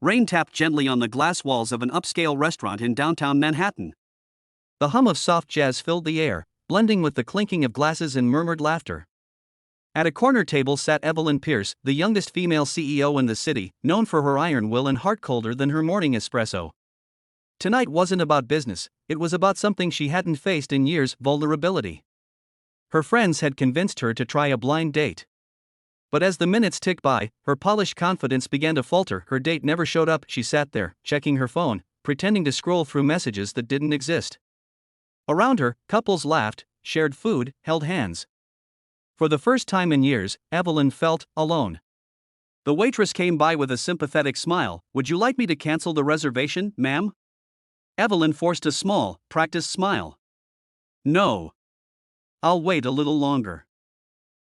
Rain tapped gently on the glass walls of an upscale restaurant in downtown Manhattan. The hum of soft jazz filled the air, blending with the clinking of glasses and murmured laughter. At a corner table sat Evelyn Pierce, the youngest female CEO in the city, known for her iron will and heart colder than her morning espresso. Tonight wasn't about business, it was about something she hadn't faced in years: vulnerability. Her friends had convinced her to try a blind date. But as the minutes ticked by, her polished confidence began to falter. Her date never showed up. She sat there, checking her phone, pretending to scroll through messages that didn't exist. Around her, couples laughed, shared food, held hands. For the first time in years, Evelyn felt alone. The waitress came by with a sympathetic smile. "Would you like me to cancel the reservation, ma'am?" Evelyn forced a small, practiced smile. "No. I'll wait a little longer."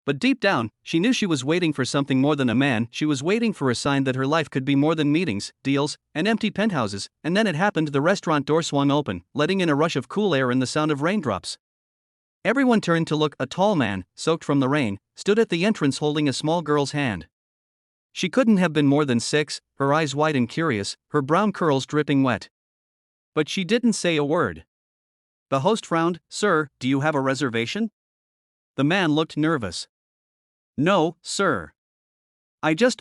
But deep down, she knew she was waiting for something more than a man. She was waiting for a sign that her life could be more than meetings, deals, and empty penthouses. And then it happened. The restaurant door swung open, letting in a rush of cool air and the sound of raindrops. Everyone turned to look. A tall man, soaked from the rain, stood at the entrance holding a small girl's hand. She couldn't have been more than 6, her eyes wide and curious, her brown curls dripping wet. But she didn't say a word. The host frowned. "Sir, do you have a reservation?" The man looked nervous. "No, sir.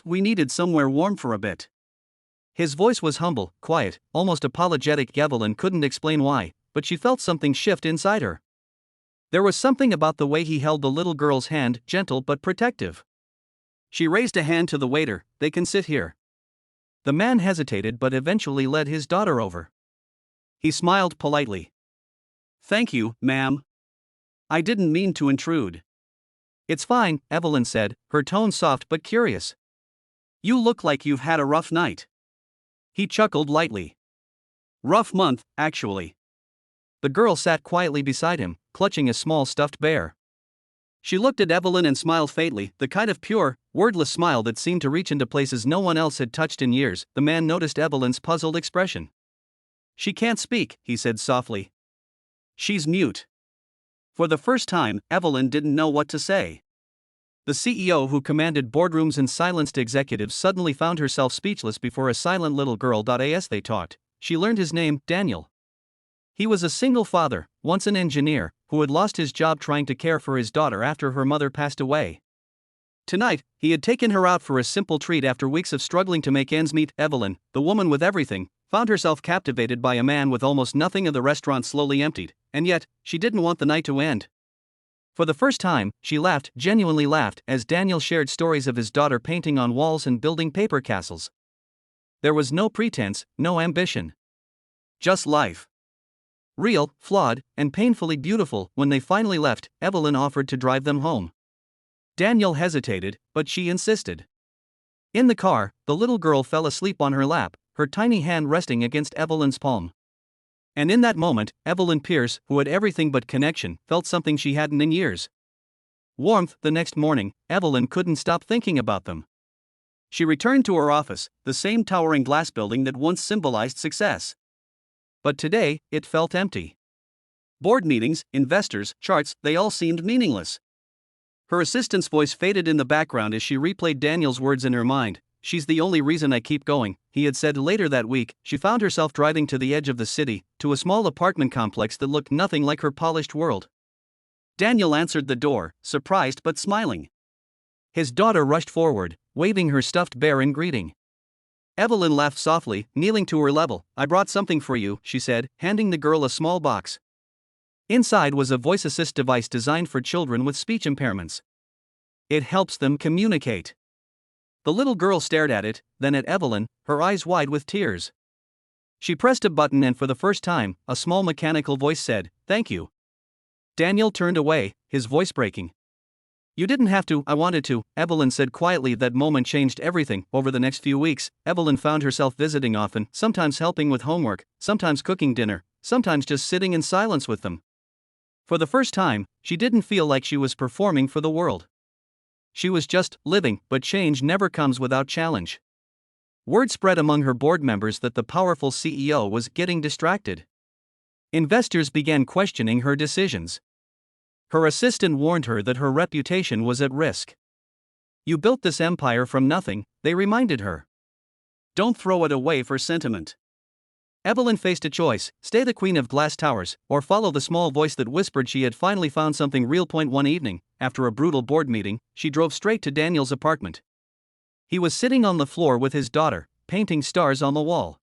We needed somewhere warm for a bit." His voice was humble, quiet, almost apologetic. Evelyn couldn't explain why, but she felt something shift inside her. There was something about the way he held the little girl's hand, gentle but protective. She raised a hand to the waiter. "They can sit here." The man hesitated but eventually led his daughter over. He smiled politely. "Thank you, ma'am. I didn't mean to intrude." "It's fine," Evelyn said, her tone soft but curious. "You look like you've had a rough night." He chuckled lightly. "Rough month, actually." The girl sat quietly beside him, clutching a small stuffed bear. She looked at Evelyn and smiled faintly, the kind of pure, wordless smile that seemed to reach into places no one else had touched in years. The man noticed Evelyn's puzzled expression. "She can't speak," he said softly. "She's mute." For the first time, Evelyn didn't know what to say. The CEO who commanded boardrooms and silenced executives suddenly found herself speechless before a silent little girl. As they talked, she learned his name, Daniel. He was a single father, once an engineer, who had lost his job trying to care for his daughter after her mother passed away. Tonight, he had taken her out for a simple treat after weeks of struggling to make ends meet. Evelyn, the woman with everything, found herself captivated by a man with almost nothing. Of the restaurant slowly emptied, and yet, she didn't want the night to end. For the first time, she laughed, genuinely laughed, as Daniel shared stories of his daughter painting on walls and building paper castles. There was no pretense, no ambition. Just life. Real, flawed, and painfully beautiful. When they finally left, Evelyn offered to drive them home. Daniel hesitated, but she insisted. In the car, the little girl fell asleep on her lap, her tiny hand resting against Evelyn's palm. And in that moment, Evelyn Pierce, who had everything but connection, felt something she hadn't in years. Warmth. The next morning, Evelyn couldn't stop thinking about them. She returned to her office, the same towering glass building that once symbolized success. But today, it felt empty. Board meetings, investors, charts, they all seemed meaningless. Her assistant's voice faded in the background as she replayed Daniel's words in her mind. "She's the only reason I keep going," he had said. Later that week, she found herself driving to the edge of the city, to a small apartment complex that looked nothing like her polished world. Daniel answered the door, surprised but smiling. His daughter rushed forward, waving her stuffed bear in greeting. Evelyn laughed softly, kneeling to her level. "I brought something for you," she said, handing the girl a small box. Inside was a voice assist device designed for children with speech impairments. It helps them communicate. The little girl stared at it, then at Evelyn, her eyes wide with tears. She pressed a button and for the first time, a small mechanical voice said, "Thank you." Daniel turned away, his voice breaking. "You didn't have to, I wanted to," Evelyn said quietly. That moment changed everything. Over the next few weeks, Evelyn found herself visiting often, sometimes helping with homework, sometimes cooking dinner, sometimes just sitting in silence with them. For the first time, she didn't feel like she was performing for the world. She was just living, but change never comes without challenge. Word spread among her board members that the powerful CEO was getting distracted. Investors began questioning her decisions. Her assistant warned her that her reputation was at risk. "You built this empire from nothing," they reminded her. Don't throw it away for sentiment. Evelyn faced a choice: stay the queen of glass towers, or follow the small voice that whispered she had finally found something real. One evening, after a brutal board meeting, she drove straight to Daniel's apartment. He was sitting on the floor with his daughter, painting stars on the wall.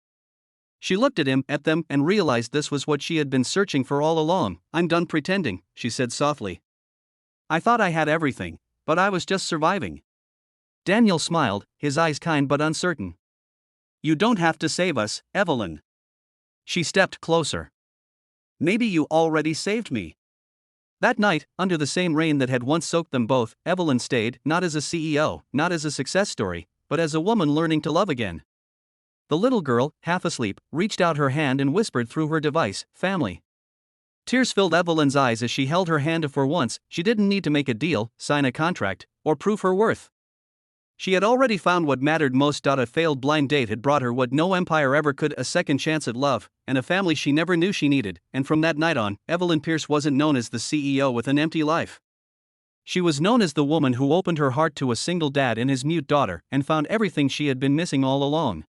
She looked at them, and realized this was what she had been searching for all along. "I'm done pretending," she said softly. "I thought I had everything, but I was just surviving." Daniel smiled, his eyes kind but uncertain. "You don't have to save us, Evelyn." She stepped closer. "Maybe you already saved me." That night, under the same rain that had once soaked them both, Evelyn stayed, not as a CEO, not as a success story, but as a woman learning to love again. The little girl, half asleep, reached out her hand and whispered through her device, "Family." Tears filled Evelyn's eyes as she held her hand. For once, she didn't need to make a deal, sign a contract, or prove her worth. She had already found what mattered most. A failed blind date had brought her what no empire ever could: a second chance at love, and a family she never knew she needed. And from that night on, Evelyn Pierce wasn't known as the CEO with an empty life. She was known as the woman who opened her heart to a single dad and his mute daughter, and found everything she had been missing all along.